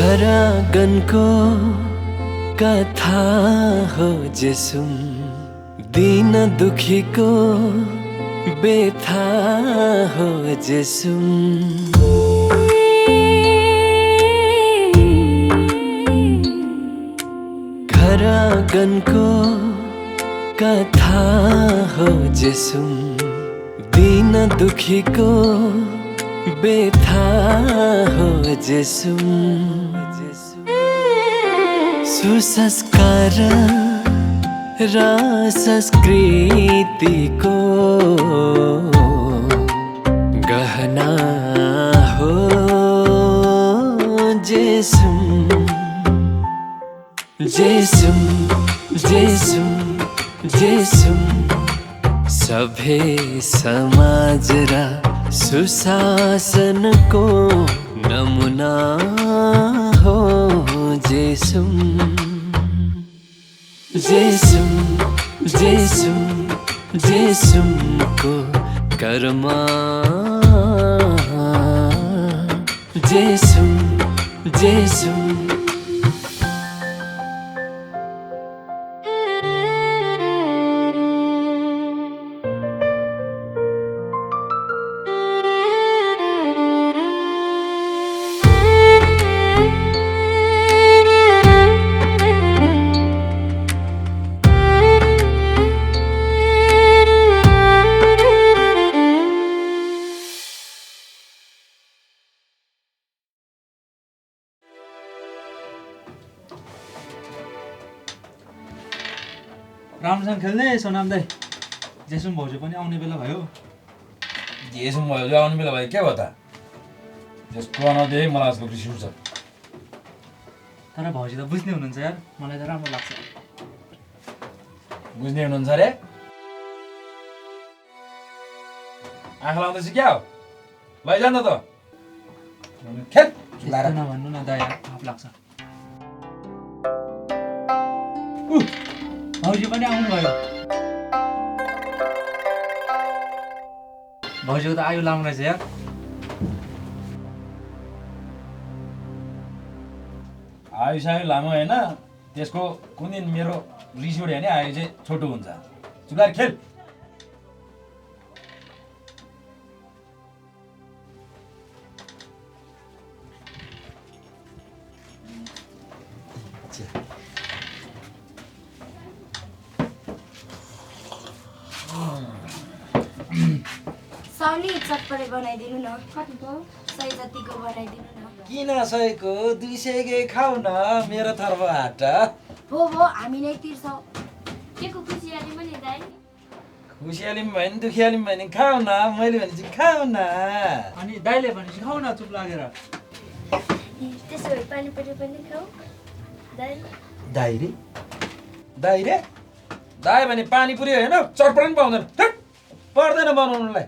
खरागनको कथा हो जे सुन दिन दुखीको बेथा हो जे सुन खरागनको कथा हो जे सुन दिन दुखीको बेथा हो जे सुन सुसंस्कार र संस्कृतिको गहना हो जे सुन जे सुन जे सुन जे सुन सभे समाज र सुशासनको नमुना हो जे सुन जे सुन जे सुन जे सुनको कर्मा जे सुन जे सुन राम्रोसँग खेल्ने सोनाम दाइ जेसुम भाउजू पनि आउने बेला भयो जेसुम भाउजू आउने बेला भयो के भयो त त्यसको नदेख मलाई आजको रिस उठ्छ तर भाउजू त बुझ्ने हुनुहुन्छ यार मलाई त राम्रो लाग्छ बुझ्ने हुनुहुन्छ रे आँखा लाउँदैछ क्या हो लैजान त खेल नभन्नु न दाइ यार पाप लाग्छ भाउजू पनि आउनु भयो भाउजू त आयु लामो रहेछ यार आयु सायु लामो होइन त्यसको कुन दिन मेरो रिस उठ्यो भने आयु चाहिँ छोटो हुन्छ चुलार खेल साउनी चटपटे बनाइदिनु न कतिको सही जतिको बनाइदिनु न किन सयको 200 के खाऊ न मेरो तर्फबाट हो हामी नै तिर्छौँ के को खुसियाली पनि दाइ खुसियाली पनि भयो नि दुखियाली पनि भयो नि खाऊ न मैले भनेपछि खाऊ न अनि दाइले भनेपछि खाऊ न चुप लागेर त्यसो भए पानीपट्टि पनि खाऊ दाइ दाइ रे दाइ रे दाइ भने पानीपुरी होइन चटपट पनि पाउँदैन थट पर्दैन बनाउनुलाई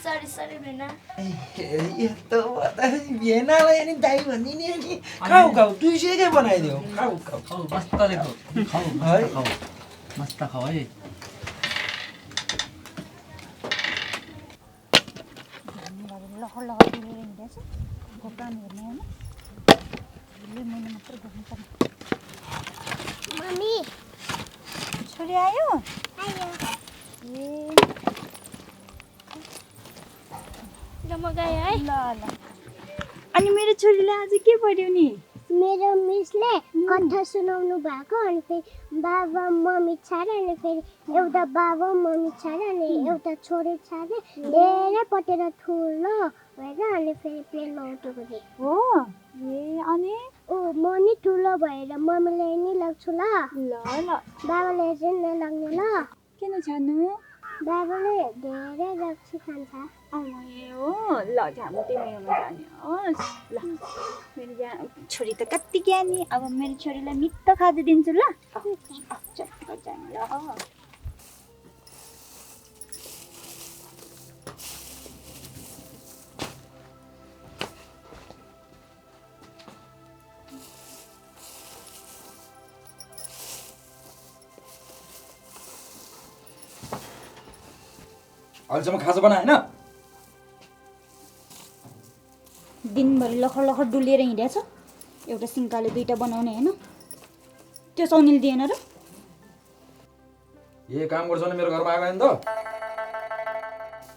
सरी सरी भेना यस्तो भेनालाई नि दाइ भनिदिने नि खाऊ खाऊ 200 कै बनाइदियो खाऊ खाऊ खाऊ मस्तले खाऊ खाऊ है खाऊ मस्त खाऊ है लहर लहर दिएर हिँड्दैछ भोकान हेर्ने होइन मैले मात्र गर्नुपर्ने मम्मी छोरी आयो आयो ए ल म गएँ है ल ल अनि मेरो छोरीलाई आज के पढ्यो नि मेरो मिसले कथा सुनाउनु भएको अनि फेरि बाबा मम्मी छाडे अनि फेरि एउटा बाबा मम्मी छाडे अनि एउटा छोरी छाडे धेरै पटेर ठुलो भएर अनि फेरि प्लेनमा उठेको थिएँ हो ए अनि ओ म नि ठुलो भएर मम्मीले नि लाग्छु ल ल ल बाबाले चाहिँ नलाग्ने ल किन छान्नु बाबाले धेरै रक्सी खान्छ ए हो ल जानु तिमीहरूमा जाने होस् ल मेरो छोरी त कति ज्ञानी अब मेरो छोरीलाई मिठो खाजा दिन्छु ल चटपट जाने ल अहिलेसम्म खाजा बना होइन दिनभरि लखर लखर डुलेर हिँडेछ एउटा सिङ्काले दुईटा बनाउने होइन त्यो सौनीले दिएन र ए काम गर्छ भने मेरो घरमा आएको नि त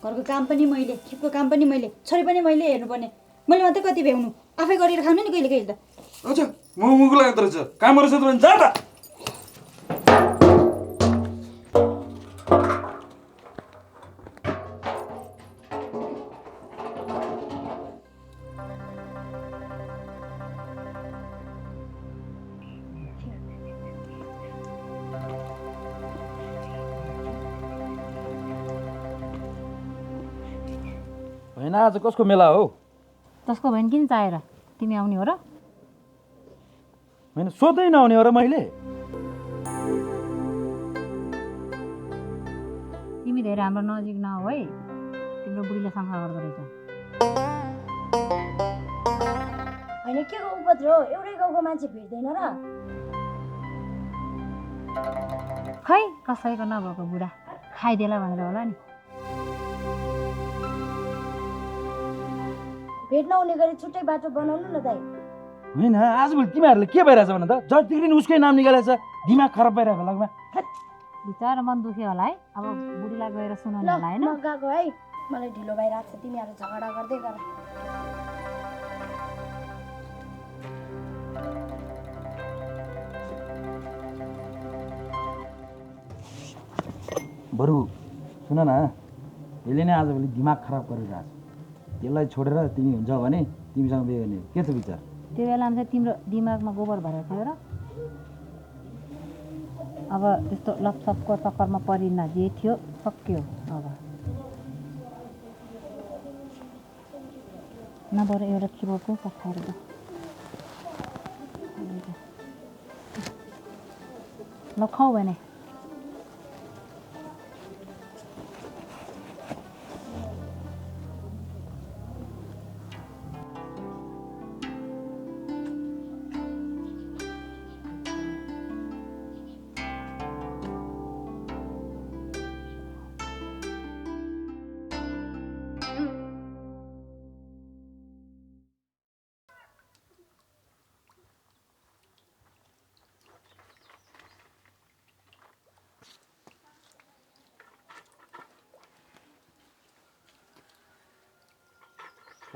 घरको काम पनि मैले खेतको काम पनि मैले छोरी पनि मैले हेर्नुपर्ने मैले मात्रै कति भ्याउनु आफै गरेर खानु नि कहिले कहिले त अच्छा मुखको लाग्दो रहेछ काम गर्छ भने जा त होइन आज कसको मेला हो तस्को भयो नि किन चाहिएर तिमी आउने हो र होइन सोध्दै नआउने हो र मैले तिमी धेरै हाम्रो नजिक नहो है तिम्रो बुढीले शङ्का गर्दो रहेछ होइन के को उपद्रो एउटै गाउँको मान्छे भेट्दैन र खै कसैको नभएको बुढा खाइदेला भनेर होला नि भेट नहुने गरी छुट्टै बाटो बनाउनु न दाइ होइन आजभोलि तिमीहरूले के भइरहेछ भने त जतिकै उसकै नाम निकालेछ दिमाग खराब भइरहेको लगमा बिचारा मन दुख्यो होला है अब बुढीलाई गएर सुनाउनु होला होइन म गएको है मलाई ढिलो भइरहेको छ तिमीहरू झगडा गर्दै गर बरु सुन न यसले नै आजभोलि दिमाग खराब गरिरहेछ त्यसलाई छोडेर तिमी हुन्छ भने तिमीसँग बिहे गर्ने के छ विचार त्यो बेलामा चाहिँ तिम्रो दिमागमा गोबर भरेको थियो र अब त्यस्तो लपसपको चक्करमा परिन जे थियो सक्यो अब नभएर एउटा किलोको पठाएर ल खाऊ भने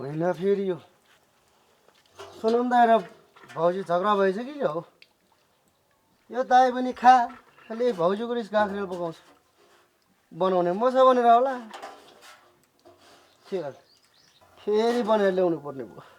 होइन फेरि यो सोनम दाइ र भाउजू झगडा भएछ कि के हो यो दाइ पनि खा खालि भाउजूको रिस गाँक्रेल पकाउँछ बनाउने म छ भनेर होला के गर्छ फेरि बनाएर ल्याउनु पर्ने भयो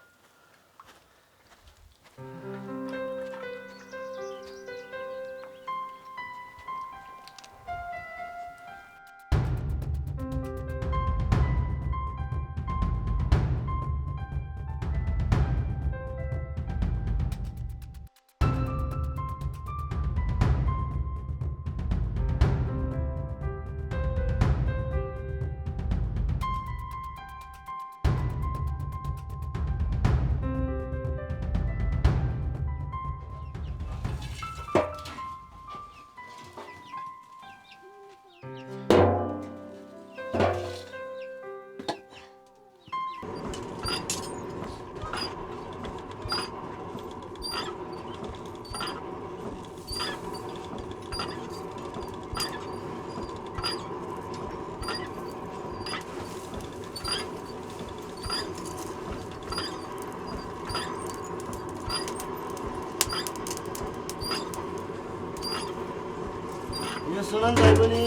यो सोनम दाइ पनि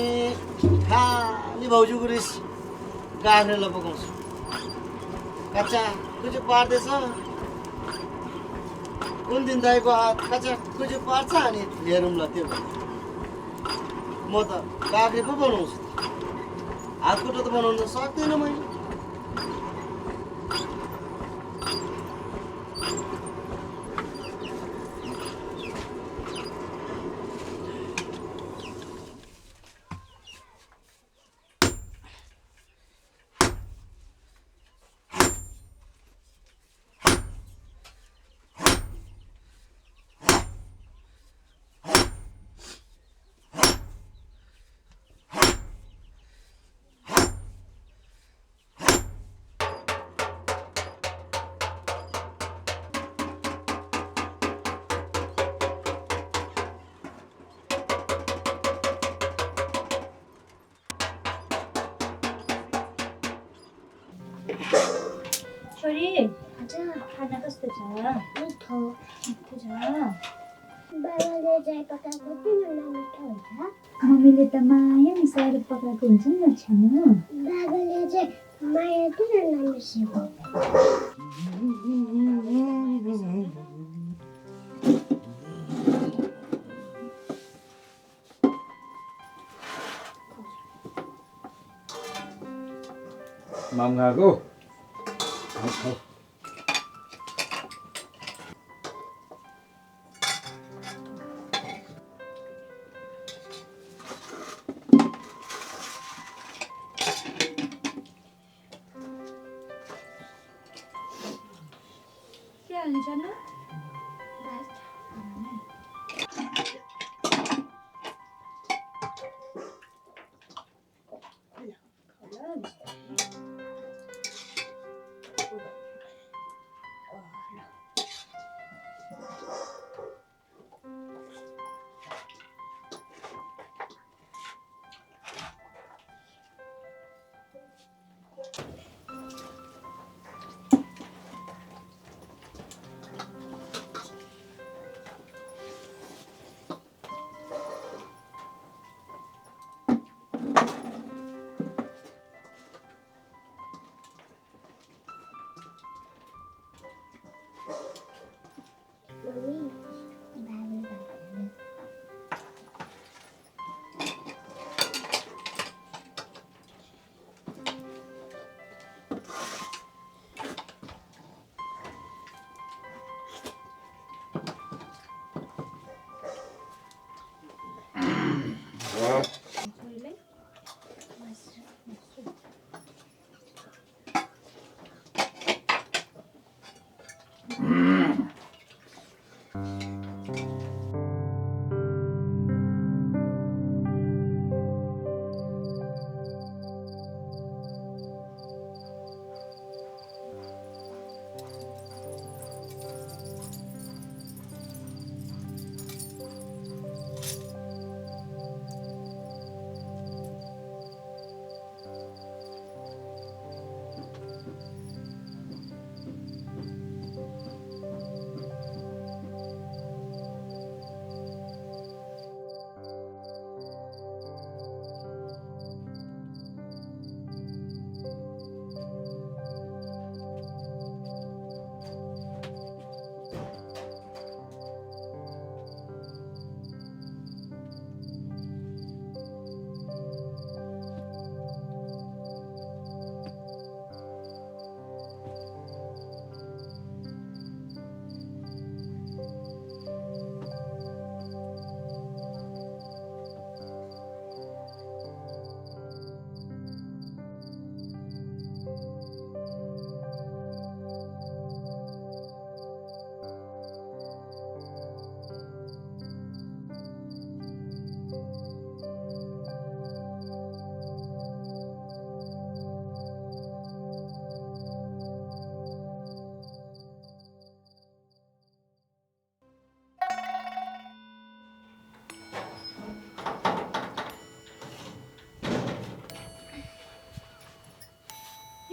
खालि भाउजूको रिस गाँक्रेल पकाउँछ कच्चा कुचो पार्दैछ कुन दिन दाइको हात कच्चा कुचो पार्छ अनि हेरौँ ल त्यो म त गाँक्रे पो बनाउँछु हात खुट्टा त बनाउनु त सक्दैन मैले छोरी हजुर खाना कस्तो छ मिठो मिठो छ बाबाले जाई पकाएको किन नमिठो हुन्छ मम्मीले त माया मिसाएर पकाएको हुन्छ नि छानु बाबाले चाहिँ माया किन नमिसेको माम खाएको के हाल्नु छानु मम्मी बाबाले भन्दैन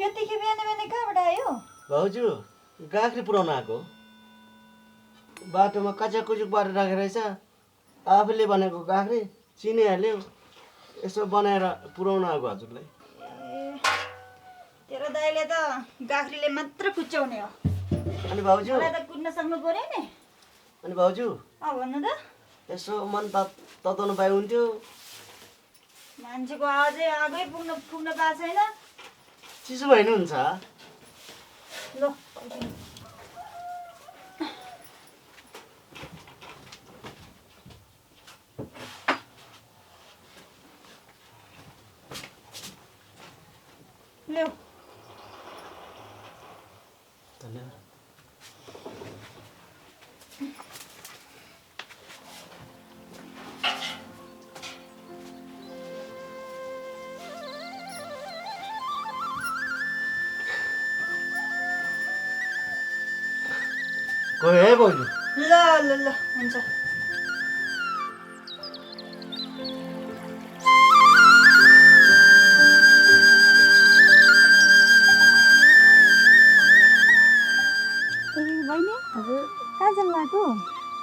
यतिकै बिहान बिहान कहाँबाट आयो भाउजू गाग्री पुऱ्याउन आएको बाटोमा कच्चा कुचुक बाटो राखेर रहेछ आफूले भनेको गाग्री चिनिहाल्यो यसो बनाएर पुऱ्याउन आएको हजुरलाई तेरो दाइले त गाख्रीले मात्र कुच्याउने हो अनि भाउजू मलाई त कुद्न सक्नु पर्यो नि अनि भाउजू भन्नु त यसो मन तताउनु पाए हुन्थ्यो मान्छेको आवाजै आगै पुग्न पाएको छैन चिसो भइ नि हुन्छ ल ल्याऊ धन्यवाद गयो है भाउजू ल ल ल हुन्छ कहाँ जानु भएको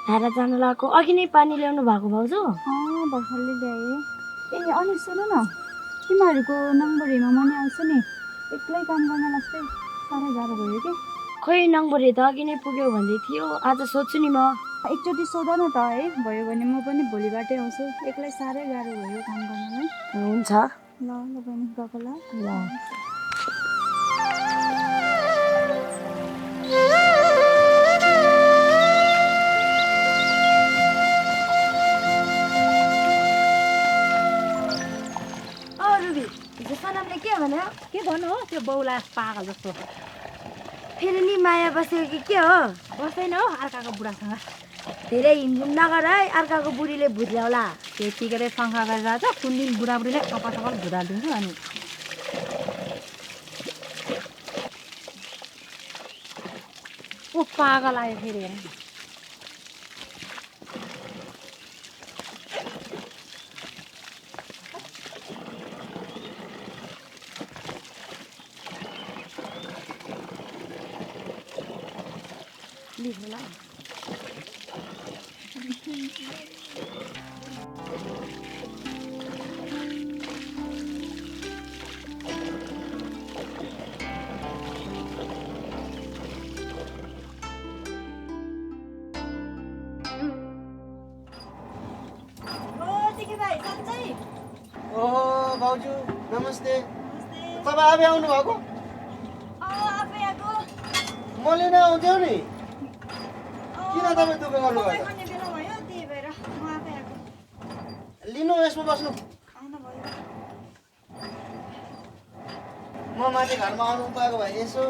धारा जान लागेको अघि नै पानी ल्याउनु भएको भाउजू भर्खरले ल्याएँ ए अनि सुन न तिमीहरूको नङबरीमा म नि आउँछु नि एक्लै काम गर्नलाई चाहिँ साह्रै गाह्रो भयो कि खोइ नङबरे त अघि नै पुग्यो भन्दै थियो आज सोध्छु नि म एकचोटि सोध न त है भयो भने म पनि भोलिबाटै आउँछु एक्लै साह्रै गाह्रो भयो काम गर्नलाई हुन्छ ल ल बहिनी गएको ल रुबी हिजो सनमले के भन्यो के भन्नु हो त्यो बौला पागल जस्तो फेरि नि माया बसेको कि के हो बस्दैन हो अर्काको बुढासँग धेरै हिँडुम नगर है अर्काको बुढीले भुत ल्याउला त्यति गरेर शङ्का गरेर छ कुन दिन बुढाबुढीले कपाल सपाल भुटालिदिन्छु अनि ऊ पागल आयो फेरि हेर ओहो भाउजू नमस्ते तपाईँ आफै आउनु भएको मैले नै आउँथ्यो नि किन तपाईँ दुःख गर्नुभयो लिनु यसमा बस्नु म माथि घरमा आउनु पाएको भए यसो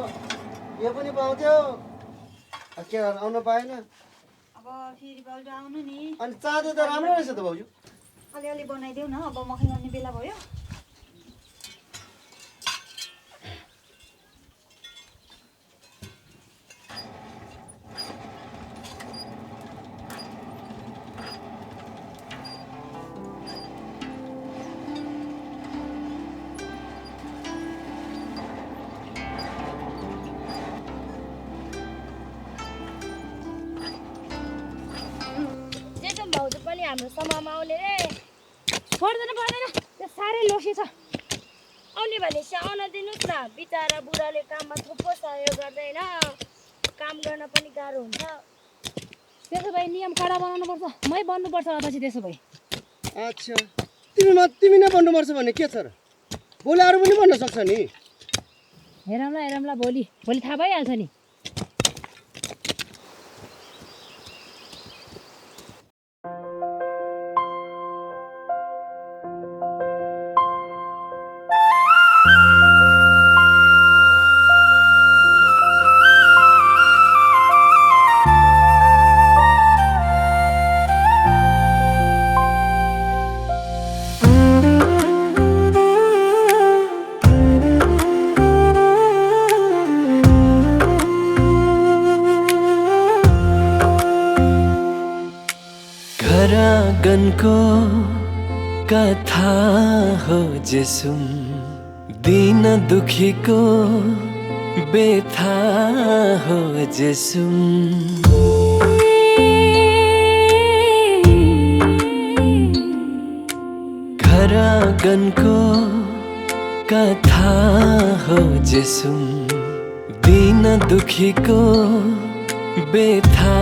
यो पनि पाउँथ्यो के गर्नु आउनु पाएन अब फेरि बल्ल आउनु नि अनि चाँदो त राम्रो रहेछ त भाउजू अलिअलि बनाइदेऊ न अब मकै गर्ने बेला भयो भाउजू पनि हाम्रो समूहमा आउने रे पर्दैन त्यो साह्रै लोसी छ आउने भनेपछि आउन दिनुहोस् न बिचरा बुढाले काममा थुप्रो सहयोग गर्दैन काम गर्न पनि गाह्रो हुन्छ त्यसो भए नियम कडा बनाउनुपर्छ मै बन्नुपर्छ अध्यक्ष त्यसो भए अच्छा तिमी नै बन्नुपर्छ भन्ने के छ र भोलि अरू पनि बन्न सक्छ नि हेरौँला भोलि थाहा भइहाल्छ नि आँगनको कथा हो जे सुन दिन दुखीको बेथा हो जे सुन घर आँगनको कथा हो जे सुन दिन दुखीको बेथा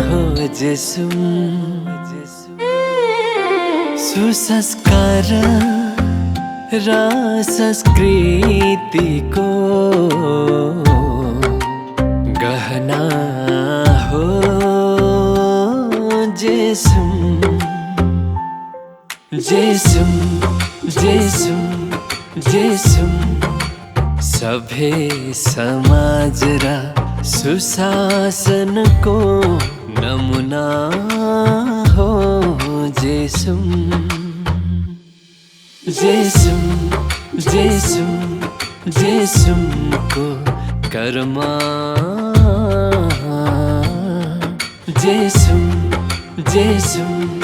हो जे सुन सुसंस्कार र संस्कृतिको गहना हो जे सुन जे सुन जे सुन जे सुन सभे समाज र सुशासनको नमुना हो जे सुन जे सुन जे सुन जे सुनको कर्मा जे सुन